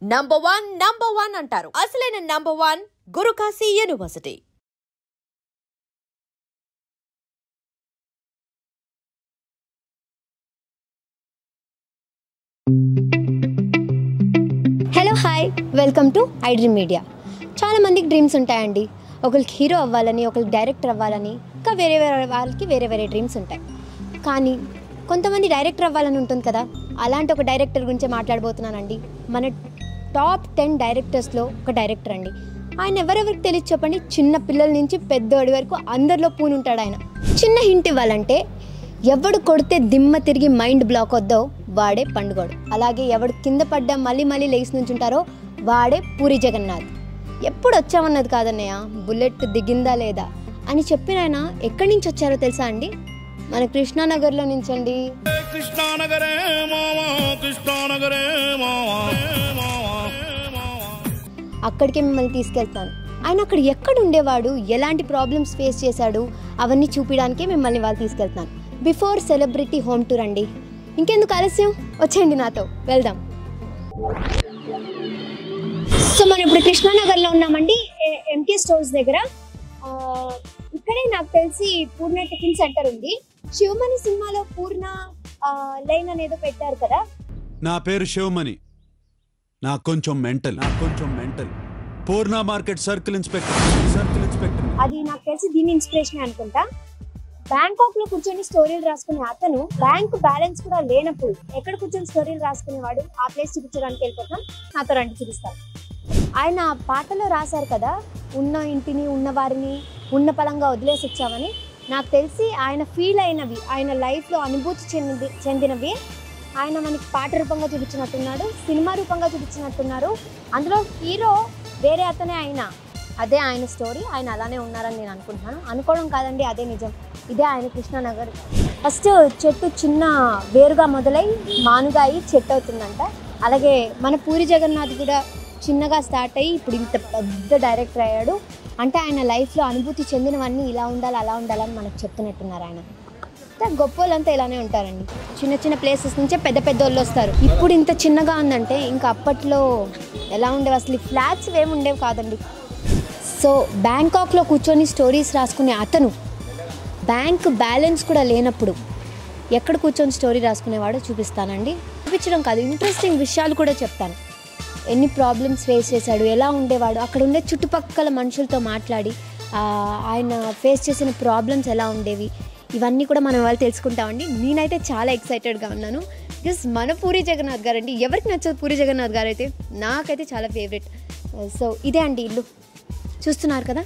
Number one అంటారు. అసలైన number 1 Gurukashi university. Hello hi, welcome to iDream media. చాలా మందికి డ్రీమ్స్ ఉంటాయండి. ఒకరికి హీరో అవ్వాలని, ఒకరికి డైరెక్టర్ అవ్వాలని, ఇంకా వేరే వాళ్ళకి వేరే డ్రీమ్స్ ఉంటాయి. కానీ కొంతమంది డైరెక్టర్ అవ్వాలని ఉంటుంది కదా. అలాంటి ఒక డైరెక్టర్ గురించే మాట్లాడబోతున్నానండి. మన టాప్ 10 డైరెక్టర్స్లో ఒక డైరెక్టర్ అండి. ఆయన ఎవరెవరికి తెలియదు చెప్పండి. చిన్న పిల్లల నుంచి పెద్దోడి వరకు అందరిలో పూనుంటాడు ఆయన. చిన్న హింట్ ఇవ్వాలంటే, ఎవడు కొడితే దిమ్మ తిరిగి మైండ్ బ్లాక్ వద్దో వాడే పండుగోడు. అలాగే ఎవడు కింద పడ్డా మళ్ళీ లేచి నుంచి ఉంటారో వాడే పూరి జగన్నాథ్. ఎప్పుడు వచ్చామన్నది కాదన్నయ్య, బుల్లెట్ దిగిందా లేదా అని చెప్పిన ఆయన ఎక్కడి నుంచి వచ్చారో తెలుసా అండి? మన కృష్ణానగర్లో నుంచి అండి. అక్కడికే మిమ్మల్ని తీసుకెళ్తాను. ఆయన అక్కడ ఎక్కడ ఉండేవాడు, ఎలాంటి ప్రాబ్లమ్స్ ఫేస్ చేశాడు, అవన్నీ చూపించడానికే మిమ్మల్ని వాళ్ళు తీసుకెళ్తాను. బిఫోర్ సెలబ్రిటీ హోమ్ టూర్ అండి. ఇంకెందుకు ఆలస్యం, వచ్చేయండి నాతో వెళ్దాం. సో మనం ఇప్పుడు కృష్ణానగర్లో ఉన్నామండి, ఎంకే స్టోర్స్ దగ్గర. ఇక్కడే నాకు తెలిసి పూర్ణ టిఫిన్ సెంటర్ ఉంది. శివమణి సినిమాలో పూర్ణ లైన్ అనేదో పెట్టారు కదా. నా పేరు శివమణి, నాకు కొంచెం మెంటల్. పూర్ణ మార్కెట్ సర్కిల్ ఇన్స్పెక్టర్. అది నాకు తెలిసి దీని ఇన్స్పిరేషన్ అనుకుంటా. బ్యాంకాక్ లో కూర్చొని స్టోరీలు రాసుకునే అతను బ్యాంక్ బ్యాలెన్స్ కూడా లేనప్పుడు ఎక్కడ కూర్చొని స్టోరీలు రాసుకునేవాడు, ఆ ప్లేస్ చూపించడానికి వెళ్ళిపోతాం. నాతో రండి చూపిస్తాను. ఆయన పాటలో రాశారు కదా, ఉన్న ఇంటిని ఉన్న వారిని ఉన్న పలంగా వదిలేసి వచ్చామని. నాకు తెలిసి ఆయన ఫీల్ అయినవి, ఆయన లైఫ్లో అనుభూతి చెందినవి ఆయన మనకి పాట రూపంగా చూపించినట్టున్నాడు, సినిమా రూపంగా చూపించినట్టున్నారు. అందులో హీరో వేరే అతనే అయినా అదే ఆయన స్టోరీ. ఆయన అలానే ఉన్నారని నేను అనుకుంటున్నాను. అనుకోవడం కాదండి, అదే నిజం. ఇదే ఆయన కృష్ణానగర్. ఫస్ట్ చెట్టు చిన్న వేరుగా మొదలై మానుగా అయ్యి చెట్టు అవుతుందంట. అలాగే మన పూరి జగన్నాథ్ కూడా చిన్నగా స్టార్ట్ అయ్యి ఇప్పుడు ఇంత పెద్ద డైరెక్టర్ అయ్యాడు. అంటే ఆయన లైఫ్లో అనుభూతి చెందినవన్నీ ఇలా ఉండాలి అలా ఉండాలని మనకు చెప్తున్నట్టున్నారు. ఆయన గొప్ప వాళ్ళంతా ఇలానే ఉంటారండి. చిన్న ప్లేసెస్ నుంచే పెద్ద వాళ్ళు వస్తారు. ఇప్పుడు ఇంత చిన్నగా ఉందంటే ఇంకా అప్పట్లో ఎలా ఉండేవి, అసలు ఈ ఫ్లాట్స్ ఏమి ఉండేవి కాదండి. సో బ్యాంకాక్లో కూర్చొని స్టోరీస్ రాసుకునే అతను బ్యాంక్ బ్యాలెన్స్ కూడా లేనప్పుడు ఎక్కడ కూర్చొని స్టోరీ రాసుకునేవాడో చూపిస్తానండి. చూపించడం కాదు, ఇంట్రెస్టింగ్ విషయాలు కూడా చెప్తాను. ఎన్ని ప్రాబ్లమ్స్ ఫేస్ చేశాడు, ఎలా ఉండేవాడు, అక్కడ ఉండే చుట్టుపక్కల మనుషులతో మాట్లాడి ఆయన ఫేస్ చేసిన ప్రాబ్లమ్స్ ఎలా ఉండేవి, ఇవన్నీ కూడా మనం వాళ్ళు తెలుసుకుంటామండి. నేనైతే చాలా ఎక్సైటెడ్గా ఉన్నాను. జస్ట్ మన పూరి జగన్నాథ్ గారు అండి. ఎవరికి నచ్చదు పూరి జగన్నాథ్ గారు అయితే? నాకైతే చాలా ఫేవరెట్. సో ఇదే అండి ఇల్లు, చూస్తున్నారు కదా.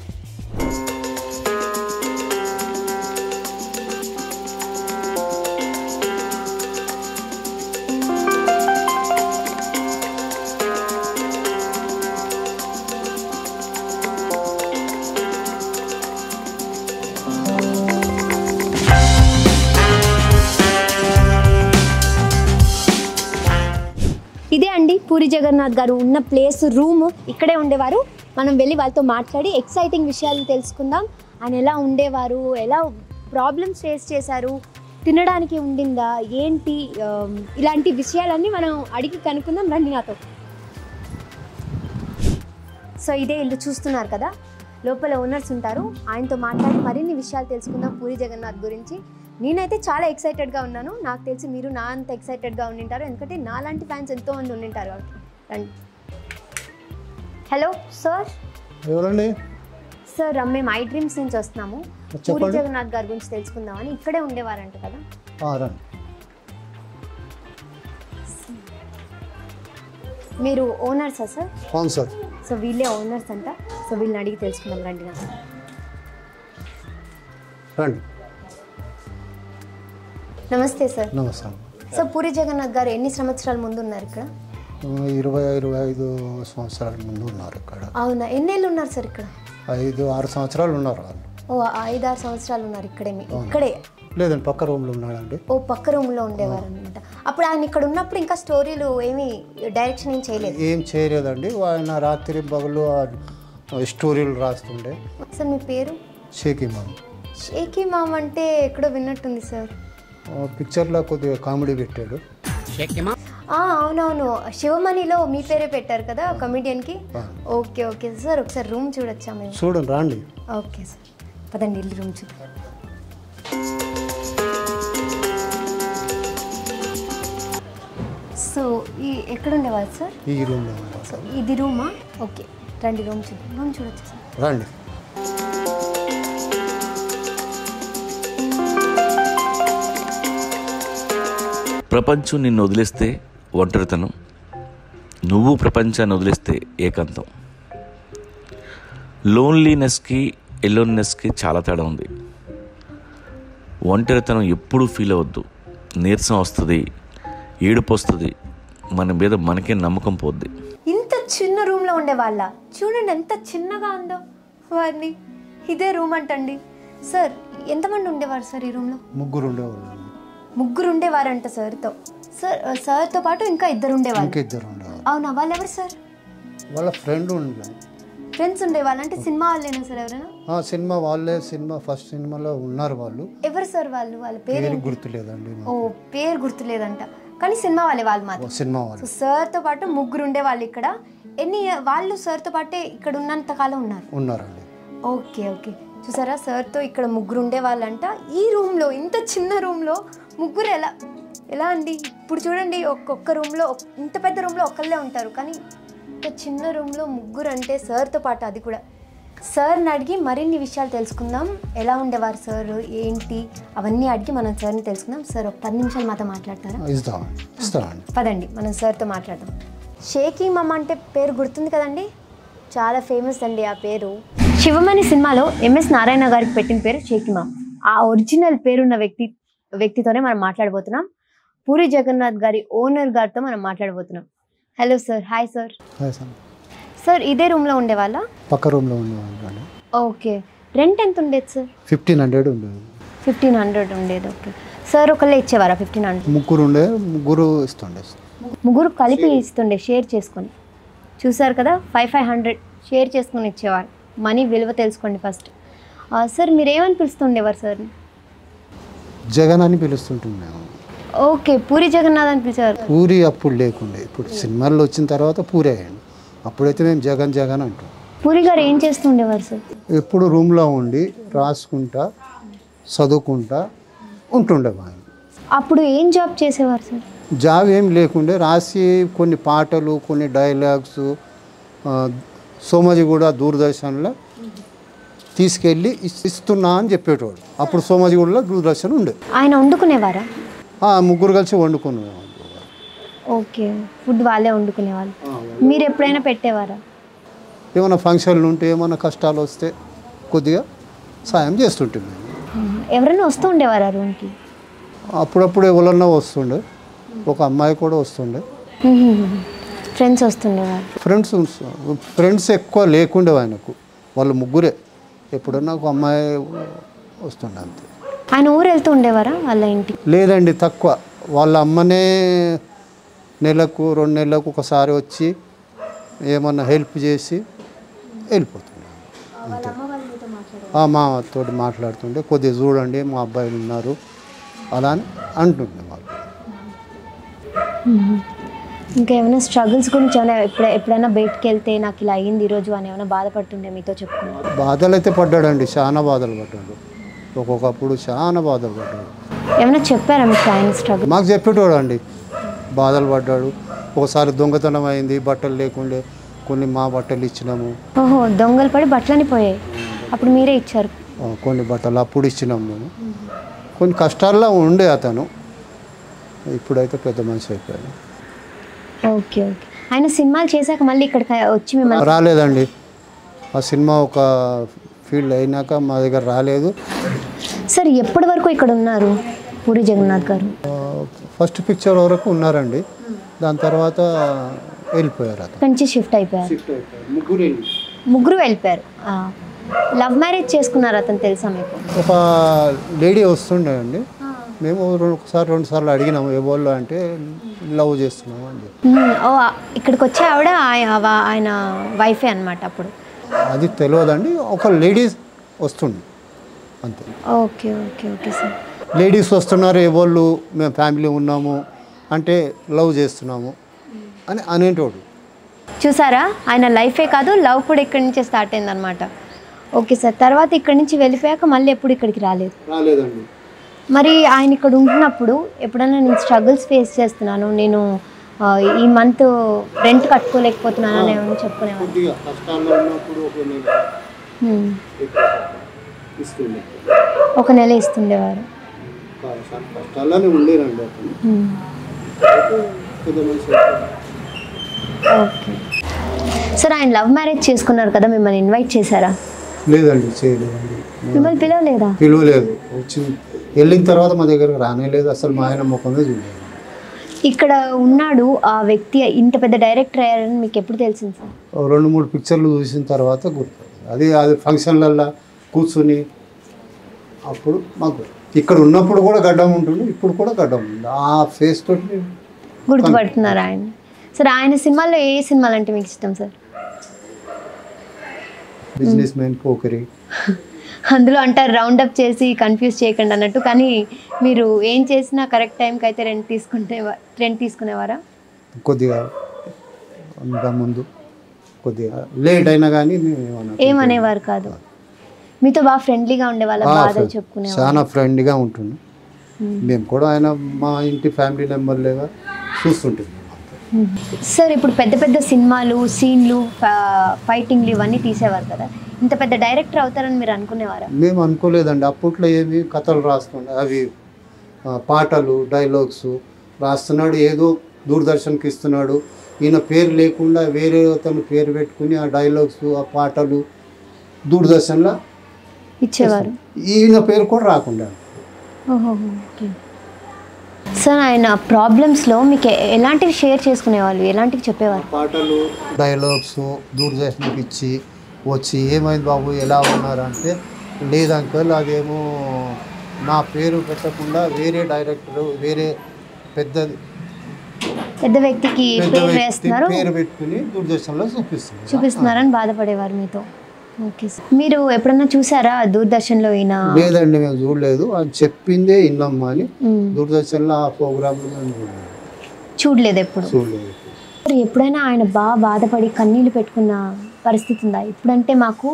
ఇదే అండి పూరి జగన్నాథ్ గారు ఉన్న ప్లేస్, రూమ్. ఇక్కడే ఉండేవారు. మనం వెళ్ళి వాళ్ళతో మాట్లాడి ఎక్సైటింగ్ విషయాలు తెలుసుకుందాం. ఆయన ఎలా ఉండేవారు, ఎలా ప్రాబ్లమ్స్ ఫేస్ చేశారు, తినడానికి ఉండిందా ఏంటి, ఇలాంటి విషయాలన్నీ మనం అడిగి కనుక్కుందాం. రండి నాతో. సో ఇదే ఇల్లు, చూస్తున్నారు కదా. లోపల ఓనర్స్ ఉంటారు. ఆయనతో మాట్లాడి మరిన్ని విషయాలు తెలుసుకుందాం పూరి జగన్నాథ్ గురించి. నేనైతే చాలా ఎక్సైటెడ్గా ఉన్నాను. నాకు తెలిసి మీరు నా అంత ఎక్సైటెడ్గా ఉండింటారు, ఎందుకంటే నాలాంటి ఫ్యాన్స్ ఎంతోమంది ఉండింటారు కాబట్టి. రండి. Hello sir. ఎవరండి? సార్ మేము ఐ డ్రీమ్స్ నుంచి వస్తున్నాము. పూరి జగన్నాథ్ గారి గురించి తెలుసుకుందామని. ఇక్కడే ఉండేవారంట కదా. మీరు ఓనర్సా సార్? అవును సార్. సో వీళ్ళే ఓనర్స్ అంట. సో వీళ్ళని అడిగి తెలుసుకుందాం. రండి నాకు. రండి. నమస్తే సార్. నమస్కారం. సార్ పూరి జగన్నాథ్ గారు ఎన్ని సంవత్సరాల ముందు ఉన్నారు ఇక్కడ? 25 సంవత్సరాల ముందు ఉన్నారు ఇక్కడ. అవునా? ఎన్నేళ్ళు ఉన్నారు సార్ ఇక్కడ? 5-6 సంవత్సరాలు ఉన్నారు వాళ్ళు. ఓ 5-6 సంవత్సరాలు ఉన్నారు ఇక్కడే. ఇక్కడే లేదండి, పక్క రూమ్లో ఉన్నాడండి. ఓ పక్క రూమ్లో ఉండేవారు అనమాట. అప్పుడు ఆయన ఇక్కడ ఉన్నప్పుడు ఇంకా స్టోరీలు ఏమి డైరెక్షన్ ఏం చేయలేదండి. ఆయన రాత్రి పగలు స్టోరీలు రాస్తుండే. సార్ మీ పేరు? షేక్ ఇమామ్. షేక్ ఇమామ్ అంటే ఎక్కడో విన్నట్టుంది సార్. పిక్చర్లో కొద్దిగా కామెడీ పెట్టాడు. అవునవును, శివమణిలో మీ పేరే పెట్టారు కదా కమిడియన్కి. ఓకే ఓకే సార్, ఒకసారి రూమ్ చూడొచ్చా మేము? చూడండి రాండి. ఓకే సార్, పదండి ఇల్లు రూమ్ చూద్దాం. సో ఎక్కడ ఉండేవాళ్ళు సార్? ఈ రూమ్లో ఇది రూమా? ఓకే రండి రూమ్ చూద్దాం. రూమ్ చూడొచ్చా సార్? రండి. ప్రపంచం నిన్ను వదిలేస్తే ఒంటరితనం, నువ్వు ప్రపంచాన్ని వదిలేస్తే ఏకాంతం. లోన్లీనెస్కి ఎలోన్నెస్కి చాలా తేడా ఉంది. ఒంటరితనం ఎప్పుడూ ఫీల్ అవ్వద్దు. నీరసం వస్తుంది, ఏడుపు వస్తుంది, మన మీద మనకే నమ్మకం పోద్ది. ఇంత చిన్న రూమ్లో ఉండే వాళ్ళ చూడండి ఎంత చిన్నగా ఉందో వారిని. ఇదే రూమ్ అంటండి సార్. ఎంతమంది ఉండేవారు సార్ ఈ రూమ్లో? ముగ్గురు ఉండేవాళ్ళు. ముగ్గురు ఉండేవారంట సార్తో. సార్తో పాటు ఇంకా ఇద్దరు ఉండేవాళ్ళు. అవునా, వాళ్ళు ఎవరు సార్? వాళ్ళ ఫ్రెండ్ ఉండే. ఫ్రెండ్స్ ఉండేవాళ్ళు అంటే సినిమా వాళ్ళేనా సార్? ఎవరైనా సినిమా వాళ్ళే. సినిమా ఫస్ట్ సినిమాలో ఉన్నారు వాళ్ళు. ఎవరు సార్ వాళ్ళు? వాళ్ళ పేరు గుర్తులేదండి. ఓ పేరు గుర్తులేదంట, కానీ సినిమా వాళ్ళే వాళ్ళు మాత్రం. సినిమా వాళ్ళు. సార్తో పాటు ముగ్గురు ఉండేవాళ్ళు ఇక్కడ. వాళ్ళు సార్తో పాటే ఇక్కడ ఉన్నంత కాలం ఉన్నారండి. ఓకే ఓకే, చూసారా సార్తో ఇక్కడ ముగ్గురు ఉండేవాళ్ళంట. ఈ రూమ్లో, ఇంత చిన్న రూమ్లో ముగ్గురు ఎలా అండి? ఇప్పుడు చూడండి, ఒక్కొక్క రూమ్లో, ఇంత పెద్ద రూమ్లో ఒక్కళ్ళే ఉంటారు, కానీ ఇంత చిన్న రూమ్లో ముగ్గురు అంటే సార్తో పాటు. అది కూడా సార్ని అడిగి మరిన్ని విషయాలు తెలుసుకుందాం. ఎలా ఉండేవారు సార్, ఏంటి, అవన్నీ అడిగి మనం సార్ని తెలుసుకుందాం. సార్ ఒక 10 నిమిషాలు మాతో మాట్లాడతారా? పదండి మనం సార్తో మాట్లాడదాం. షేకీ మామ అంటే పేరు గుర్తుంది కదండి, చాలా ఫేమస్ అండి ఆ పేరు. శివమణి సినిమాలో ఎంఎస్ నారాయణ గారికి పెట్టిన పేరు షేకీ మామ. ఆ ఒరిజినల్ పేరున్న వ్యక్తితోనే మనం మాట్లాడబోతున్నాం. పూరి జగన్నాథ్ గారి ఓనర్ గారితో మనం మాట్లాడబోతున్నాం. Hello sir. Hi sir. Sir ఇదే రూమ్లో ఉండేవాళ్ళ? పక్క రూమ్లో ఉండేవాళ్ళు. ఓకే, రెంట్ ఎంత ఉండేది సార్? 1500 ఉండేది. 1500 ఉండేది. ఓకే సార్, ఒకళ్ళే ఇచ్చేవారా 1500? ముగ్గురు ఇస్తుండే. ముగ్గురు కలిపి ఇస్తుండే, షేర్ చేసుకొని. చూసారు కదా, 500 షేర్ చేసుకొని ఇచ్చేవారు. మనీ విలువ తెలుసుకోండి ఫస్ట్. సార్ మీరేమని పిలుస్తుండేవారు సార్? జగన్ అని పిలుస్తుంటున్నాము. ఓకే, పూరి జగన్నాథ్ అని పిలిచేవారు. పూరి అప్పుడు లేకుండే, ఇప్పుడు సినిమాల్లో వచ్చిన తర్వాత పూరి అయ్యాడు. అప్పుడైతే మేము జగన్ అంటాం. పూరి గారు ఏం చేస్తుండేవారు సార్? ఎప్పుడు రూమ్లో ఉండి రాసుకుంటా చదువుకుంటా ఉంటుండేవాడు. అప్పుడు ఏం జాబ్ చేసేవారు సార్? జాబ్ ఏం లేకుండే, రాసి కొన్ని పాటలు, కొన్ని డైలాగ్స్ సోమాజిగూడ దూరదర్శన్లో తీసుకెళ్ళి ఇస్తున్నా అని చెప్పేటోడు. అప్పుడు సోమాజిగూడలో దూరదర్శన్ ఉండే. ఆయన వండుకునేవారా? ముగ్గురు కలిసి వండుకునేవారు. ఓకే, ఫుడ్ వాళ్ళే వండుకునేవాళ్ళు. మీరు ఎప్పుడైనా పెట్టేవారా? ఏమైనా ఫంక్షన్లు ఉంటే, ఏమైనా కష్టాలు వస్తే కొద్దిగా సాయం చేస్తుంటుంది. ఎవరైనా వస్తూ ఉండేవారా రూమ్కి? అప్పుడప్పుడు ఎవరన్నా వస్తుండే, ఒక అమ్మాయి కూడా వస్తుండే. ఫ్రెండ్స్ వస్తుండేవారు? ఫ్రెండ్స్ ఎక్కువ లేకుండే ఆయనకు, వాళ్ళు ముగ్గురే. ఎప్పుడన్నా ఒక అమ్మాయి వస్తుండే అంతే. ఆయన ఊరు వెళ్తూ ఉండేవారా వాళ్ళ ఇంటికి? లేదండి, తక్కువ. వాళ్ళ అమ్మనే నెలకు 2 నెలలకు ఒకసారి వచ్చి ఏమన్నా హెల్ప్ చేసి వెళ్ళిపోతుండే. మాతో మాట్లాడుతుండే, కొద్దిగా చూడండి మా అబ్బాయిలు ఉన్నారు అలా అని అంటుండే వాళ్ళు. ఇంకా ఏమైనా స్ట్రగుల్స్ గురించి ఏమైనా ఎప్పుడైనా బయటకు వెళ్తే నాకు ఇలా అయ్యింది ఈరోజు అని ఏమైనా బాధపడుతుండే మీతో చెప్పుకున్నాను? బాధలు అయితే పడ్డాడండి, చాలా బాధలు పడ్డాడు. ఒక్కొక్కప్పుడు చాలా బాధలు పడ్డాడు. ఏమైనా చెప్పారా మీకు ఆయన స్ట్రగుల్? మాకు చెప్పేటోడు అండి, బాధలు పడ్డాడు. ఒకసారి దొంగతనం అయింది, బట్టలు లేకుండే, కొన్ని మా బట్టలు ఇచ్చినాము. ఓహో, దొంగలు పడి బట్టలని పోయాయి, అప్పుడు మీరే ఇచ్చారు? కొన్ని బట్టలు అప్పుడు ఇచ్చినాము మేము. కొన్ని కష్టాల్లో ఉండే అతను, ఇప్పుడైతే పెద్ద మనిషి అయిపోయాడు. Okay okay. ఆయన సినిమాలు చేశాక మళ్ళీ ఇక్కడికి వచ్చి మిమ్మల్ని రాలేదండి. ఆ సినిమా ఒక ఫీల్డ్ అయినాక మా దగ్గర రాలేదు. సార్ ఎప్పటి వరకు ఇక్కడ ఉన్నారు పూరి జగన్నాథ్ గారు? ఫస్ట్ పిక్చర్ వరకు ఉన్నారండి, దాని తర్వాత వెళ్ళిపోయారు. అతను నుంచి షిఫ్ట్ అయిపోయారు. ముగ్గురు వెళ్ళిపోయారు. లవ్ మ్యారేజ్ చేసుకున్నారు అతను, తెలుసా మీకు? ఒక లేడీ వస్తుండే అండి, మేము ఒకసారి 2 సార్లు అడిగినాము ఎవరు అంటే లవ్ చేస్తున్నాము అని చెప్పి. ఓ, ఇక్కడికి వచ్చే ఆవిడ ఆయన వైఫే అనమాట అప్పుడు? అది తెలియదండి, ఒక లేడీస్ వస్తుండే అంతే. Okay okay okay sir. Ladies వస్తున్నారు, ఎవరు మేము ఫ్యామిలీ ఉన్నాము అంటే లవ్ చేస్తున్నాము అని అనేటోడు. చూసారా, ఆయన లైఫే కాదు లవ్ కూడా ఇక్కడి నుంచే స్టార్ట్ అయిందనమాట. ఓకే సార్, తర్వాత ఇక్కడి నుంచి వెళ్ళిపోయాక మళ్ళీ ఎప్పుడు ఇక్కడికి రాలేదండి. మరి ఆయన ఇక్కడ ఉంటున్నప్పుడు ఎప్పుడైనా నేను స్ట్రగుల్స్ ఫేస్ చేస్తున్నాను, నేను ఈ మంత్ రెంట్ కట్టుకోలేకపోతున్నాను అని ఏమైనా చెప్పుకునేవారు? ఒక నెల ఇస్తుండేవారు. ఓకే సార్, ఆయన లవ్ మ్యారేజ్ చేసుకున్నారు కదా, మిమ్మల్ని ఇన్వైట్ చేశారా? లేదండి, చేయలేదండి. మిమ్మల్ని పిలవలేదా? పిలవలేదు. వచ్చింది, వెళ్ళిన తర్వాత మా దగ్గరకు రానేలేదు, అసలు మా ఆయన ముఖమే చూడలేదు. ఇక్కడ ఉన్నాడు ఆ వ్యక్తి, ఇంత పెద్ద డైరెక్టర్ అయ్యారని మీకు ఎప్పుడు తెలిసింది సార్? 2-3 పిక్చర్లు చూసిన తర్వాత గుర్తు. అది ఫంక్షన్లల్లో కూర్చుని అప్పుడు మాకు ఇక్కడ ఉన్నప్పుడు కూడా గడ్డం ఉంటుంది, ఇప్పుడు కూడా గడ్డం ఉంది. ఆ ఫేస్ తోటి గుర్తుపడుతున్నారు ఆయన. సార్, ఆయన సినిమాల్లో ఏ సినిమాలు అంటే మీకు ఇష్టం సార్? Business man, Pokiri. అందులో అంటారు రౌండ్ అప్ చేసి కన్ఫ్యూజ్ చేయకండి అన్నట్టు, కానీ మీరు ఏం చేసినా కరెక్ట్ టైంకి అయితే రెంట్ తీసుకునేవారా? కొద్దిగా ఇంకా ముందు కొద్దిగా లేట్ అయినా కానీ ఏమనేవారు కాదు, మీతో బాగా ఫ్రెండ్లీగా ఉండేవాళ్ళ, బాధ చెప్పుకునేవారు? చాలా ఫ్రెండ్లీగా ఉంటుంది. మేము కూడా ఆయన మా ఇంటి ఫ్యామిలీ మెంబర్లేగా చూస్తుంటాం. సార్, ఇప్పుడు పెద్ద పెద్ద సినిమాలు, సీన్లు, ఫైటింగ్లు ఇవన్నీ తీసేవారు కదా, ఇంత పెద్ద డైరెక్టర్ అవుతారని మీరు అనుకునేవారా? మేము అనుకోలేదండి. అప్పట్లో ఏమి కథలు రాస్తుండే, అవి పాటలు, డైలాగ్స్ రాస్తున్నాడు, ఏదో దూరదర్శన్కి ఇస్తున్నాడు. ఈయన పేరు లేకుండా వేరే అతను పేరు పెట్టుకుని ఆ డైలాగ్స్, ఆ పాటలు దూరదర్శన్లో ఇచ్చేవారు. ఈయన పేరు కూడా రాకుండా. ఓకే సార్, ఆయన ప్రాబ్లమ్స్లో మీకు ఎలాంటివి షేర్ చేసుకునేవాళ్ళు, ఎలాంటివి చెప్పేవారు? పాటలు, డైలాగ్స్ దూరదర్శన్కి ఇచ్చి వచ్చి ఏమైంది బాబు ఎలా ఉన్నారంటే, లేదు అంకల్ అదేమో నా పేరు పెట్టకుండా వేరే డైరెక్టర్, వేరే పెద్ద వ్యక్తికి పేరు పెట్టుకుని దూరదర్శన్లో చూపిస్తున్నారని బాధపడేవారు మీతో. ఓకే సార్, మీరు ఎప్పుడన్నా చూసారా దూరదర్శన్లో? ఈయన లేదండి, మేము చూడలేదు, అని చెప్పిందే విన్నాము అని దూరదర్శన్లో ఆ ప్రోగ్రాంలో మేము చూడలేదు, ఎప్పుడు చూడలేదు. ఎప్పుడైనా ఆయన బాగా బాధపడి కన్నీళ్ళు పెట్టుకున్న పరిస్థితి ఉందా? ఇప్పుడంటే మాకు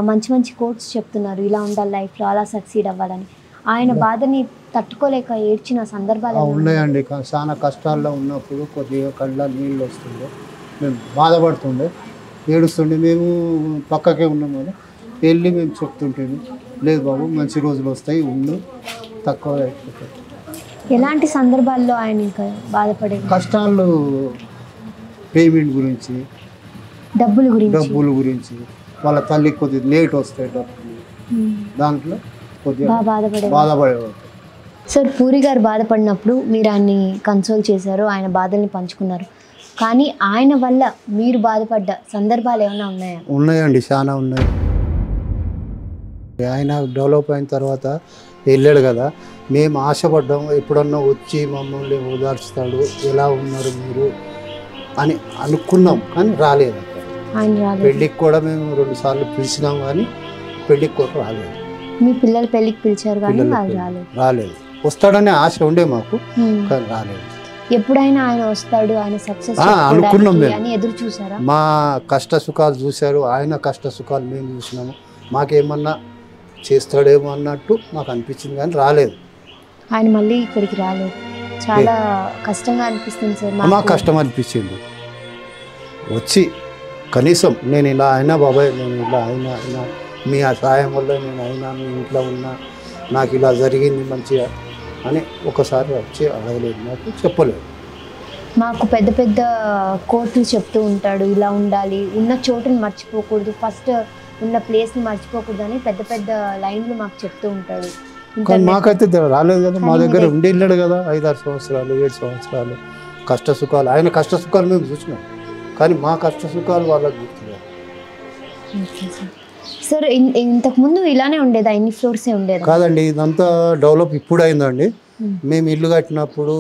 మంచి మంచి కోట్స్ చెప్తున్నారు, ఇలా ఉండాలి లైఫ్లో, అలా సక్సీడ్ అవ్వాలని. ఆయన బాధని తట్టుకోలేక ఏడ్చిన సందర్భాలు ఉన్నాయండి. చాలా కష్టాల్లో ఉన్నప్పుడు కొద్దిగా కళ్ళ నీళ్ళు వస్తుండే, మేము బాధపడుతుండే, ఏడుస్తుండే. మేము పక్కకే ఉన్నాం కదా, వెళ్ళి మేము చెప్తుంటేమి, లేదు బాబు మంచి రోజులు వస్తాయి, ఉండు, తక్కువ అయిపోతాయి. ఎలాంటి సందర్భాల్లో ఆయన ఇంకా బాధపడే? కష్టాలు, పేమెంట్ గురించి, డబ్బుల గురించి, వాళ్ళ తల్లి కొద్దిగా లేట్ వస్తాయి డబ్బులు, దాంట్లో కొద్దిగా బాధపడేవాడు. సార్, పూరి గారు బాధపడినప్పుడు మీరు ఆయన్ని కన్సోల్ చేశారు, ఆయన బాధల్ని పంచుకున్నారు, కానీ ఆయన వల్ల మీరు బాధపడ్డ సందర్భాలు ఏమైనా ఉన్నాయా? ఉన్నాయండి, చాలా ఉన్నాయి. ఆయన డెవలప్ అయిన తర్వాత వెళ్ళాడు కదా, మేము ఆశపడ్డాము ఎప్పుడన్నా వచ్చి మమ్మల్ని ఓదార్చుతాడు, ఎలా ఉన్నారు మీరు అని అనుకున్నాం, కానీ రాలేదు. పెళ్ళికి కూడా మేము 2 సార్లు పిలిచినాం, కానీ పెళ్ళికి కూడా రాలేదు. మీ పిల్లల పెళ్ళికి పిలిచారు కానీ రాలేదు. వస్తాడనే ఆశ ఉండే మాకు, కానీ రాలేదు. ఎప్పుడైనా ఆయన వస్తాడు, ఆయన సక్సెస్ అనుకున్నాం అని ఎదురు చూసారా? మా కష్ట సుఖాలు చూశారు, ఆయన కష్ట సుఖాలు మేము చూసినాము, మాకేమన్నా చేస్తాడేమో అన్నట్టు మాకు అనిపించింది, కానీ రాలేదు. ఆయన మళ్ళీ ఇక్కడికి రాలేదు, చాలా కష్టంగా అనిపిస్తుంది సార్. మాకు కష్టం అనిపించింది. వచ్చి కనీసం నేను ఇలా అయినా బాబాయ్, నేను ఇలా అయినా మీ ఆ సాయం వల్ల నేను అయినా, మీ ఇంట్లో ఉన్నా, నాకు ఇలా జరిగింది మంచిగా అని ఒకసారి వచ్చి అడగలేదు, నాకు చెప్పలేదు. మాకు పెద్ద పెద్ద కోర్టులు చెప్తూ ఉంటాడు, ఇలా ఉండాలి, ఉన్న చోటుని మర్చిపోకూడదు, ఫస్ట్ ఉన్న ప్లేస్ని మర్చిపోకూడదు అని పెద్ద పెద్ద లైన్లు మాకు చెప్తూ ఉంటాడు. కానీ మాకైతే రాలేదు కదా, మా దగ్గర ఉండి వెళ్ళాడు కదా 5-6 సంవత్సరాలు 7 సంవత్సరాలు కష్ట సుఖాలు. ఆయన కష్ట సుఖాలు మేము చూసినాం, కానీ మా కష్ట సుఖాలు వాళ్ళకి గుర్తులేదు. సార్, ఇంతకుముందు ఇలానే ఉండేదా? ఇన్ని ఫ్లోర్సే ఉండేది కాదండి, ఇదంతా డెవలప్ ఇప్పుడు అయిందండి. మేము ఇల్లు కట్టినప్పుడు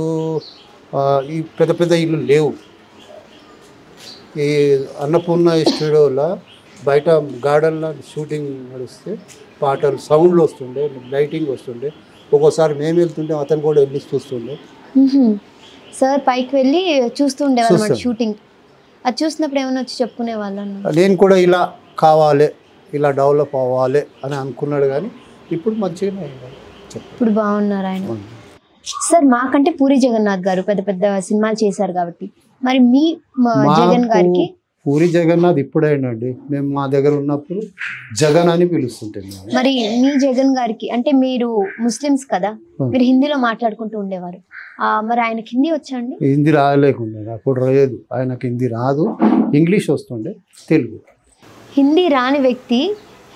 ఈ పెద్ద పెద్ద ఇల్లు లేవు. ఈ అన్నపూర్ణ స్టూడియోలో బయట గార్డెన్లో షూటింగ్ నడిస్తే పాటలు సౌండ్లు వస్తుండే, లైటింగ్ వస్తుండే. ఒక్కోసారి మేము వెళ్తుంటే అతను కూడా వెళ్ళి చూస్తుండే. సార్ పైకి వెళ్ళి చూస్తూ ఉండేవారు అన్నమాట షూటింగ్. అది చూసినప్పుడు ఏమైనా వచ్చి చెప్పుకునే వాళ్ళు? నేను కూడా ఇలా కావాలి, ఇలా డెవలప్ అవ్వాలి అని అనుకున్నాడు, కానీ ఇప్పుడు మంచిగానే ఇప్పుడు బాగున్నారు ఆయన. సార్ మాకంటే పూరి జగన్నాథ్ గారు పెద్ద పెద్ద సినిమాలు చేశారు కాబట్టి, మరి మీ జగన్ గారికి? పూరి జగన్నాథ్ ఇప్పుడేనండి, మేము మా దగ్గర ఉన్నప్పుడు జగన్ అని పిలుస్తుంటాం. మరి మీ జగన్ గారికి అంటే మీరు ముస్లిమ్స్ కదా, మీరు హిందీలో మాట్లాడుకుంటూ ఉండేవారు, మరి ఆయనకి హిందీ వచ్చా అండి? హిందీ రాలేకుండే, అప్పుడు లేదు, ఆయనకి హిందీ రాదు, ఇంగ్లీష్ వస్తుండే, తెలుగు. హిందీ రాని వ్యక్తి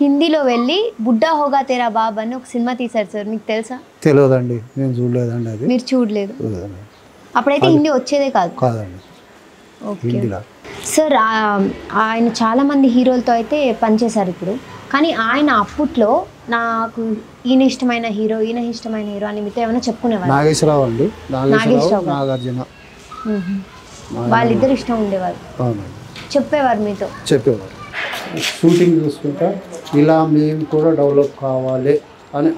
హిందీలో వెళ్ళి బుడ్డా హోగా తేరా బాబ్ అని ఒక సినిమా తీశారు సార్, మీకు తెలుసా? తెలియదండి, నేను చూడలేదండి. అది మీరు చూడలేదు? అప్పుడైతే హిందీ వచ్చేదే కాదు. కాదండి. ఓకే సార్, ఆయన చాలా మంది హీరోలతో అయితే పనిచేశారు ఇప్పుడు, కానీ ఆయన అప్పట్లో నాకు ఈయన ఇష్టమైన హీరో అని మీతో ఏమైనా చెప్పుకునేవారు? నాగేశ్వరరావు అండి, నాగేశ్వరరావు, నాగార్జున, వాళ్ళిద్దరు ఇష్టం ఉండేవారు. చెప్పేవారు మీతో? చెప్పేవారు. షూటింగ్ చూసుకుంటా ఇలా మేము కూడా డెవలప్ కావాలి అని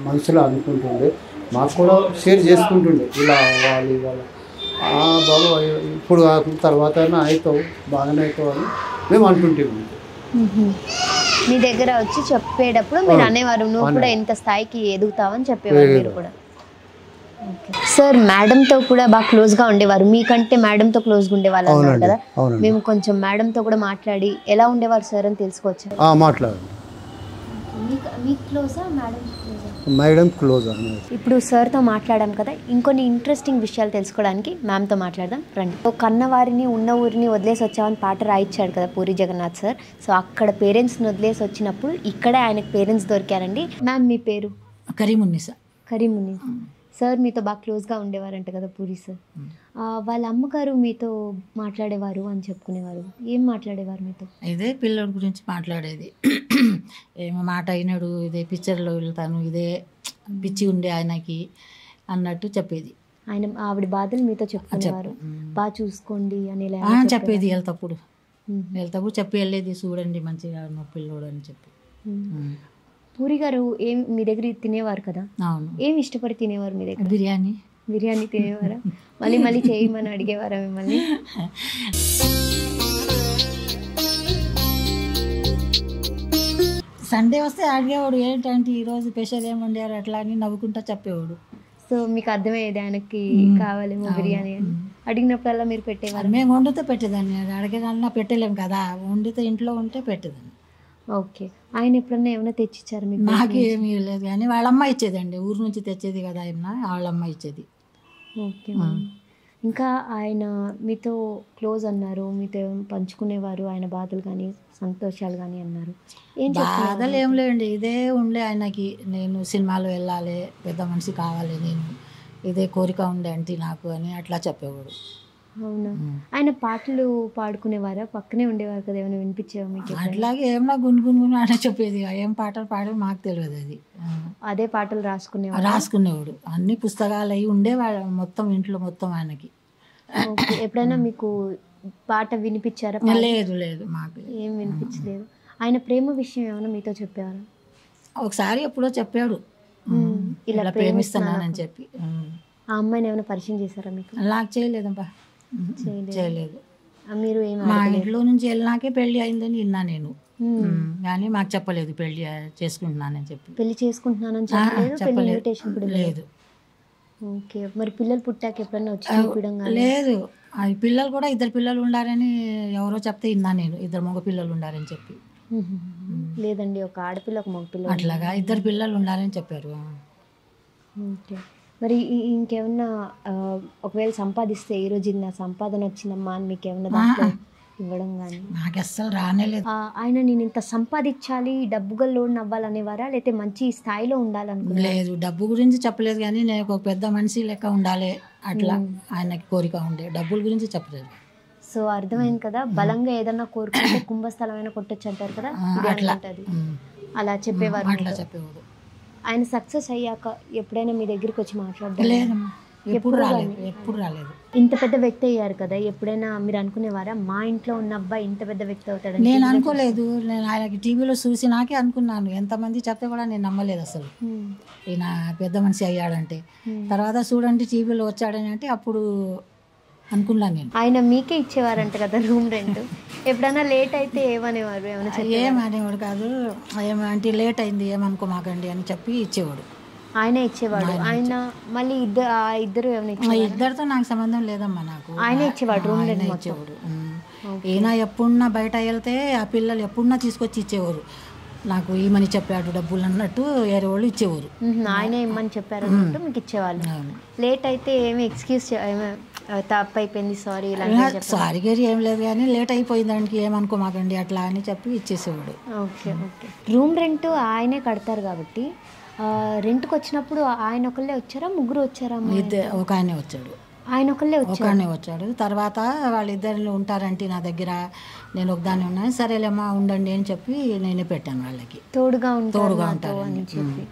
మనసులో అనుకుంటుండే, మాకు కూడా షేర్ చేసుకుంటుండే, ఇలా అవ్వాలి ఇవాళ బాబు ఇప్పుడు కాకుండా తర్వాత అయినా అవుతావు, బాగానే అవుతావు అని మేము అంటుంటాము. మీ దగ్గర వచ్చి చెప్పేటప్పుడు మీరు అనేవారు నువ్వు కూడా ఇంత స్థాయికి ఎదుగుతావని చెప్పేవారు మీరు కూడా. సార్ మేడంతో కూడా బాగా క్లోజ్గా ఉండేవారు, మీకంటే మేడంతో క్లోజ్గా ఉండేవాళ్ళు అన్నారు కదా, మేము కొంచెం మేడంతో కూడా మాట్లాడి ఎలా ఉండేవారు సార్ అని తెలుసుకోవచ్చు? మాట్లాడండి. మేడం క్లోజ్ అన్నారు. ఇప్పుడు సార్తో మాట్లాడాం కదా, ఇంకొన్ని ఇంట్రెస్టింగ్ విషయాలు తెలుసుకోవడానికి మ్యామ్తో మాట్లాడదాం రండి. కన్నవారిని ఉన్న ఊరిని వదిలేసి వచ్చామని పాట రాయించాడు కదా పూరి జగన్నాథ్ సార్. సో అక్కడ పేరెంట్స్ని వదిలేసి వచ్చినప్పుడు ఇక్కడే ఆయనకు పేరెంట్స్ దొరికారండి. మ్యామ్ మీ పేరు? కరీమున్నీసా. కరీమున్నీసా. సార్ మీతో బాగా క్లోజ్గా ఉండేవారంట కదా పూరి సార్. వాళ్ళ అమ్మగారు మీతో మాట్లాడేవారు అని చెప్పుకునేవారు, ఏం మాట్లాడేవారు మీతో? ఇదే పిల్లల గురించి మాట్లాడేది, ఏమో మాట అయినాడు, ఇదే పిక్చర్లో వెళ్తాను, ఇదే పిచ్చి ఉండే ఆయనకి అన్నట్టు చెప్పేది. ఆవిడ బాధలు మీతో చెప్పుకునేవారు, బాగా చూసుకోండి అని చెప్పేది. వెళ్తప్పుడు చెప్పి వెళ్ళేది, చూడండి మంచిగా పిల్లోడు అని చెప్పి. పూరి గారు ఏం మీ దగ్గర తినేవారు కదా? అవును. ఏం ఇష్టపడి తినేవారు మీ దగ్గర? బిర్యానీ తినేవారా? మళ్ళీ చేయమని అడిగేవారా మిమ్మల్ని? సండే వస్తే అడిగేవాడు, ఏంటంటే ఈరోజు స్పెషల్ ఏమి వండారు అట్లా అని నవ్వుకుంటా చెప్పేవాడు. సో మీకు అర్థమయ్యేది ఆయనకి కావాలేమో బిర్యానీ అని, అడిగినప్పుడల్లా మీరు పెట్టేవారు? మేము వండితే పెట్టేదాన్ని, అడగదన్నా పెట్టలేము కదా, వండితే ఇంట్లో ఉంటే పెట్టేదాన్ని. ఓకే. ఆయన ఎప్పుడన్నా ఏమైనా తెచ్చిచ్చారు మీకు? నాకేమీ లేదు, కానీ వాళ్ళమ్మ ఇచ్చేదండి, ఊరు నుంచి తెచ్చేది కదా ఆయన, వాళ్ళమ్మ ఇచ్చేది. ఓకే. ఇంకా ఆయన మీతో క్లోజ్ అన్నారు, మీతో పంచుకునేవారు ఆయన బాధలు కానీ సంతోషాలు కానీ అన్నారు. బాధలు ఏం లేవండి, ఇదే ఉండే ఆయనకి, నేను సినిమాలో వెళ్ళాలి, పెద్ద మనిషి కావాలి, నేను ఇదే కోరిక ఉండే అంటే నాకు అని అట్లా చెప్పేవాడు. అవునా? ఆయన పాటలు పాడుకునేవారా? పక్కనే ఉండేవారు కదా, ఏమైనా వినిపించేవా మీకు? అట్లాగే ఏమన్నా గున్గున్ అని చెప్పేది, ఏం పాటలు పాడేది మాకు తెలియదు. అది అదే పాటలు రాసుకునేవాడు, అన్ని పుస్తకాలు అవి ఉండేవాడు మొత్తం ఇంట్లో మొత్తం ఆయనకి. ఎప్పుడైనా మీకు పాట వినిపించారా? లేదు మాకు ఏం వినిపించలేదు. ఆయన ప్రేమ విషయం ఏమైనా మీతో చెప్పేవారు? ఒకసారి ఎప్పుడో చెప్పాడు, ఇలా ప్రేమిస్తున్నానని చెప్పి. ఆ అమ్మాయిని ఏమైనా పరిచయం చేశారా మీకు? నాకు చేయలేదబ్బా, చేయలేదు. మీరు మా ఇంట్లో నుంచి వెళ్ళినాకే పెళ్లి అయిందని విన్నా నేను, కానీ మాకు చెప్పలేదు పెళ్లి చేసుకుంటున్నానని చెప్పి. పెళ్లి చేసుకుంటున్నానని చెప్పలేదు? లేదు. ఓకే. మరి పిల్లలు పుట్టాక ఎప్పుడన్నా వచ్చి చూపించడం? లేదు, అది పిల్లలు కూడా 2 పిల్లలు ఉండారని ఎవరో చెప్తే విన్నా నేను, 2 మగ పిల్లలు ఉండారని చెప్పి. లేదండి, ఒక ఆడపిల్ల ఒక మగ పిల్ల, అట్లాగా 2 పిల్లలు ఉండారని చెప్పారు. ఓకే. మరి ఇంకేమన్నా ఒకవేళ సంపాదిస్తే ఈరోజు నా సంపాదన వచ్చిందమ్మా అని మీకు ఏమన్నా దాంట్లో ఇవ్వడం కానీ? నాకు అస్సలు రానేలేదు. ఆయన నేను ఇంత సంపాదించాలి, డబ్బుగా లోన్ అవ్వాలనేవారా, లేకపోతే మంచి స్థాయిలో ఉండాలనుకున్నా? లేదు, డబ్బు గురించి చెప్పలేదు, కానీ నేను ఒక పెద్ద మనిషి లెక్క ఉండాలి అట్లా ఆయనకి కోరిక ఉండే, డబ్బుల గురించి చెప్పలేదు. సో అర్థమైంది కదా, బలంగా ఏదన్నా కోరుకుంటే కుంభస్థలమైన కొట్టొచ్చు అంటారు కదా, అలా చెప్పేవారు. అట్లా చెప్పేవాడు. ఆయన సక్సెస్ అయ్యాక ఎప్పుడైనా మీ దగ్గరికి వచ్చి మాట్లాడతారు? ఎప్పుడు రాలేదు. ఇంత పెద్ద వ్యక్తి అయ్యారు కదా, ఎప్పుడైనా మీరు అనుకునేవారా మా ఇంట్లో ఉన్న అబ్బాయి ఇంత పెద్ద వ్యక్తి అవుతాడని? నేను అనుకోలేదు. నేను ఆయనకి టీవీలో చూసి నాకే అనుకున్నాను. ఎంతమంది చెప్తే కూడా నేను నమ్మలేదు అసలు ఈయన పెద్ద మనిషి అయ్యాడంటే. తర్వాత చూడండి టీవీలో వచ్చాడని అంటే అప్పుడు అనుకున్నాను నేను. ఆయన మీకే ఇచ్చేవారంట కదా రూమ్ రెంట్. ఎప్పుడైనా లేట్ అయితే ఏమనేవారు? ఏమనేవాడు కాదు. ఏమంటే లేట్ అయింది ఏమనుకోమాకండి అని చెప్పి ఇచ్చేవాడు. ఆయనే ఇచ్చేవాడు. ఆయన మళ్ళీ ఇద్దరు ఇద్దరితో నాకు సంబంధం లేదమ్మా. నాకు ఆయనే ఇచ్చేవాడు రూమ్ రెంట్ ఇచ్చేవాడు. ఈయన ఎప్పుడున్నా బయట వెళ్తే ఆ పిల్లలు ఎప్పుడున్నా తీసుకొచ్చి ఇచ్చేవారు. నాకు ఈమని చెప్పాడు డబ్బులు అన్నట్టు వేరే వాళ్ళు ఇచ్చేవారు. ఆయనే ఇమ్మని చెప్పారు అన్నట్టు మీకు ఇచ్చేవాళ్ళు. లేట్ అయితే ఏమి ఎక్స్క్యూజ్ తప్పు అయిపోయింది సారీ సారీ గారి ఏం లేదు కానీ లేట్ అయిపోయింది దానికి ఏమనుకోమాకండి అట్లా అని చెప్పి ఇచ్చేసేవాడు. ఓకే. రూమ్ రెంట్ ఆయనే కడతారు కాబట్టి రెంట్కి వచ్చినప్పుడు ఆయన ఒకళ్ళే వచ్చారా ముగ్గురు వచ్చారా? ఒక ఆయనే వచ్చాడు. ఆయన ఒకళ్ళే వచ్చాడు. తర్వాత వాళ్ళిద్దరు ఉంటారంటే నా దగ్గర నేను ఒకదాన్ని ఉన్నాను. సరేలేమ్మా ఉండండి అని చెప్పి నేనే పెట్టాను వాళ్ళకి తోడుగా ఉంటారు అని చెప్పి.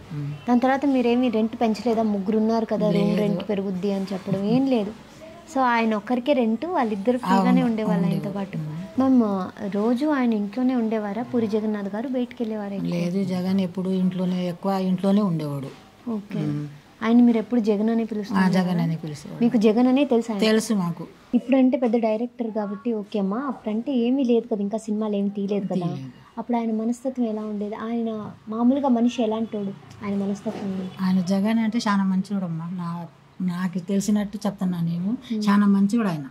దాని తర్వాత మీరేమి రెంట్ పెంచలేదా? ముగ్గురు ఉన్నారు కదా రూమ్ రెంట్ పెరుగుద్ది అని చెప్పడం ఏం లేదు. సో ఆయన ఒక్కరికే రెంట్, వాళ్ళిద్దరు ఫ్రీగానే ఉండేవాళ్ళు ఆయనతో పాటు. మ్యామ్ రోజు ఆయన ఇంట్లోనే ఉండేవారా? పూరి జగన్నాథ్ గారు బయటకు వెళ్ళేవారా? లేదు, జగన్ ఎప్పుడు ఎక్కువ ఇంట్లోనే ఉండేవాడు. ఓకే. ఆయన మీరు ఎప్పుడు జగన్ అనే పిలుస్తారు? జగన్ అనే పిలుస్తారు. మీకు జగన్ అనే తెలుసు మాకు. ఇప్పుడంటే పెద్ద డైరెక్టర్ కాబట్టి ఓకే అమ్మా. అప్పుడంటే ఏమీ లేదు కదా, ఇంకా సినిమాలు ఏమి తీయలేదు కదా. అప్పుడు ఆయన మనస్తత్వం ఎలా ఉండేది? ఆయన మామూలుగా మనిషి ఎలాంటోడు? ఆయన మనస్తత్వం ఆయన జగన్ అంటే చాలా మంచివాడమ్మా. నాకు తెలిసినట్టు చెప్తున్నా నేను. చాలా మంచివాడు ఆయన.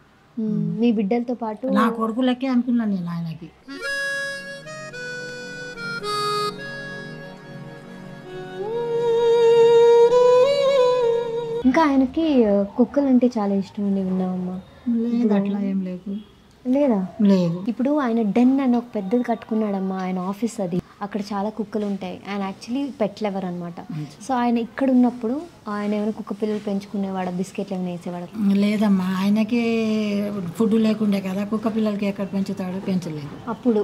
మీ బిడ్డలతో పాటు నా కొడుకులకే అనుకున్నాను నేను ఆయనకి. ఇంకా ఆయనకి కుక్కలు అంటే చాలా ఇష్టం అండి విన్నామమ్మా. లేదు అట్లా ఏం లేదు. లేదా? లేదు. ఇప్పుడు ఆయన డెన్ అని ఒక పెద్దది కట్టుకున్నాడమ్మా, ఆయన ఆఫీస్ అది. అక్కడ చాలా కుక్కలు ఉంటాయి. ఆయన యాక్చువల్లీ పెట్ లవర్ అనమాట. సో ఆయన ఇక్కడ ఉన్నప్పుడు ఆయన ఏమైనా కుక్క పిల్లలు పెంచుకునేవాడు, బిస్కెట్లు ఏమైనా వేసేవాడు? లేదమ్మా, ఆయనకి ఫుడ్ లేకుండే కదా, కుక్క పిల్లలకి ఎక్కడ పెంచుతాడు? పెంచలేదు. అప్పుడు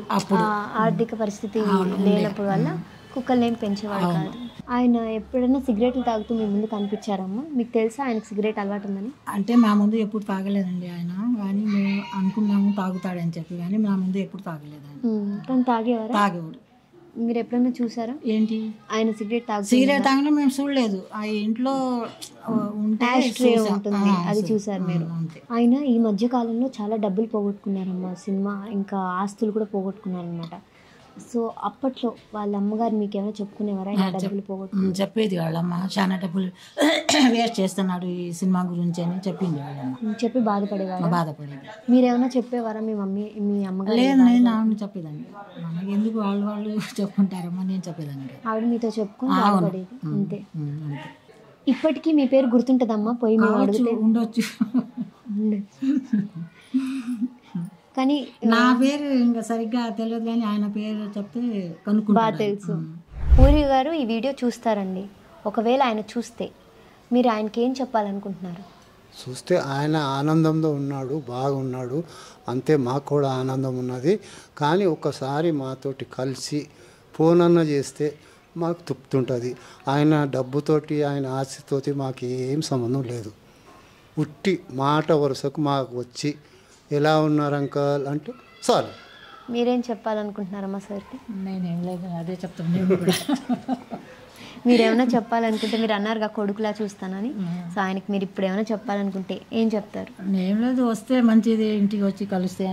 ఆర్థిక పరిస్థితి లేనప్పుడు వల్ల కుక్కల్ని ఏం పెంచేవాడు కాదు. ఆయన ఎప్పుడైనా సిగరెట్లు తాగుతూ మీ ముందు కనిపించారమ్మా? మీకు తెలుసా ఆయనకు సిగరెట్ అలవాటు ఉందని? అంటే మా ముందు ఎప్పుడు తాగలేదండి ఆయన, కానీ మేము అనుకున్నాము తాగుతాడని చెప్పి, కానీ మా ముందు ఎప్పుడు తాగలేదు ఆయన. కానీ తాగేవాడు. మీరు ఎప్పుడైనా చూసారా ఏంటి ఆయన సిగరెట్ తాగినా? మేము చూడలేదు. ఆ ఇంట్లో ఉంటుంది, అది చూసారు మీరు. ఆయన ఈ మధ్య కాలంలో చాలా డబ్బులు పోగొట్టుకున్నారమ్మా, సినిమా ఇంకా ఆస్తులు కూడా పోగొట్టుకున్నారనమాట. సో అప్పట్లో వాళ్ళ అమ్మగారు మీకు ఏమైనా చెప్పుకునేవారా ఆయన డబ్బులు పోగొట్టుకుని? చెప్పేది వాళ్ళమ్మ, చాలా డబ్బులు వేస్ట్ చేస్తున్నాడు ఈ సినిమా గురించి అని చెప్పింది వాళ్ళమ్మ. చెప్పి బాధపడేది. మీరేమైనా చెప్పేవారా మీ అమ్మగారు? లేదు, నేను ఆవిడ చెప్పేదాన్ని. మనకి ఎందుకు వాళ్ళు చెప్పుకుంటారమ్మా, నేను చెప్పేదాన్ని. ఆవిడ మీతో చెప్పుకుని బాధపడేది అంతే. ఇప్పటికీ మీ పేరు గుర్తుంటుందమ్మా? పోయి మేము అడిగితే ఉండొచ్చు, కానీ నా పేరు ఇంకా సరిగ్గా తెలియదు, కానీ ఆయన పేరు చెప్తే బాగా తెలుసు. పూరి గారు ఈ వీడియో చూస్తారండి. ఒకవేళ ఆయన చూస్తే మీరు ఆయనకి ఏం చెప్పాలనుకుంటున్నారు? చూస్తే ఆయన ఆనందంలో ఉన్నాడు, బాగున్నాడు, అంతే. మాకు కూడా ఆనందం ఉన్నది. కానీ ఒకసారి మాతోటి కలిసి ఫోన్ అన్న చేస్తే మాకు తృప్తుంటుంది. ఆయన డబ్బుతోటి ఆయన ఆస్తితోటి మాకు ఏం సంబంధం లేదు. ఉట్టి మాట వరుసకు మాకు వచ్చి ఎలా ఉన్నారు అంకల్ అంటే చాలు. మీరేం చెప్పాలనుకుంటున్నారమ్మా సార్కి? నేనేం లేదు, అదే చెప్తాను నేను కూడా. మీరేమైనా చెప్పాలనుకుంటే, మీరు అన్నారుగా కొడుకులా చూస్తానని, సో ఆయనకి మీరు ఇప్పుడు ఏమైనా చెప్పాలనుకుంటే ఏం చెప్తారు? ఏం లేదు, వస్తే మంచిది, ఇంటికి వచ్చి కలిస్తే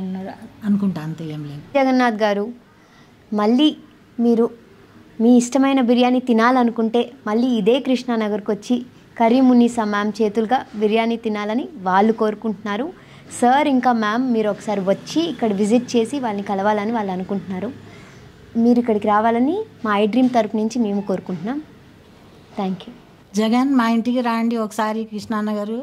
అనుకుంటా, అంతే, ఏం లేదు. జగన్నాథ్ గారు, మళ్ళీ మీరు మీ ఇష్టమైన బిర్యానీ తినాలనుకుంటే మళ్ళీ ఇదే కృష్ణానగర్కి వచ్చి కరీమున్నీసా మ్యామ్ చేతులుగా బిర్యానీ తినాలని వాళ్ళు కోరుకుంటున్నారు. సార్ ఇంకా మ్యామ్ మీరు ఒకసారి వచ్చి ఇక్కడ విజిట్ చేసి వాళ్ళని కలవాలని వాళ్ళు అనుకుంటున్నారు. మీరు ఇక్కడికి రావాలని మా ఐ డ్రీమ్ తరపు నుంచి మేము కోరుకుంటున్నాం. Thank you. జగన్ మా ఇంటికి రాండి ఒకసారి, కృష్ణానగర్,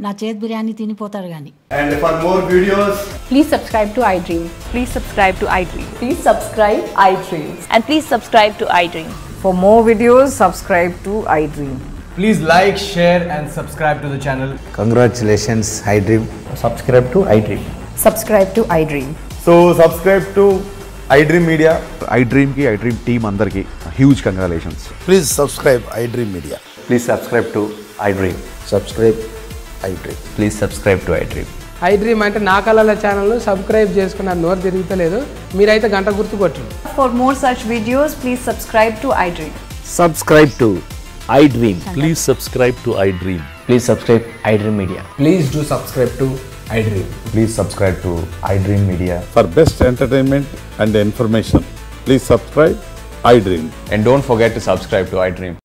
నా చేతి బిర్యానీ తినిపోతారు కానీ. And for more videos, please subscribe to iDream. Please subscribe to iDream. Please subscribe iDream. And please subscribe to iDream. For more videos, subscribe to iDream. please like, share and subscribe to the channel. Congratulations, iDream. Subscribe to iDream. Subscribe to iDream. So subscribe to iDream Media. iDream ki iDream team andarki huge congratulations. Please subscribe iDream Media. Please subscribe to iDream. Subscribe iDream. Please subscribe to iDream. I dream అంటే నా కళల ఛానల్ను subscribe చేసుకున్న నోరు తిరుగుతలేదు మీరైతే గంట గుర్తు కొట్టండి. For more such videos, please subscribe to iDream. Subscribe to iDream. Please subscribe to iDream. Please subscribe iDream Media. Please do subscribe to iDream. Please subscribe to iDream Media. For best entertainment and information, please subscribe iDream. And don't forget to subscribe to iDream.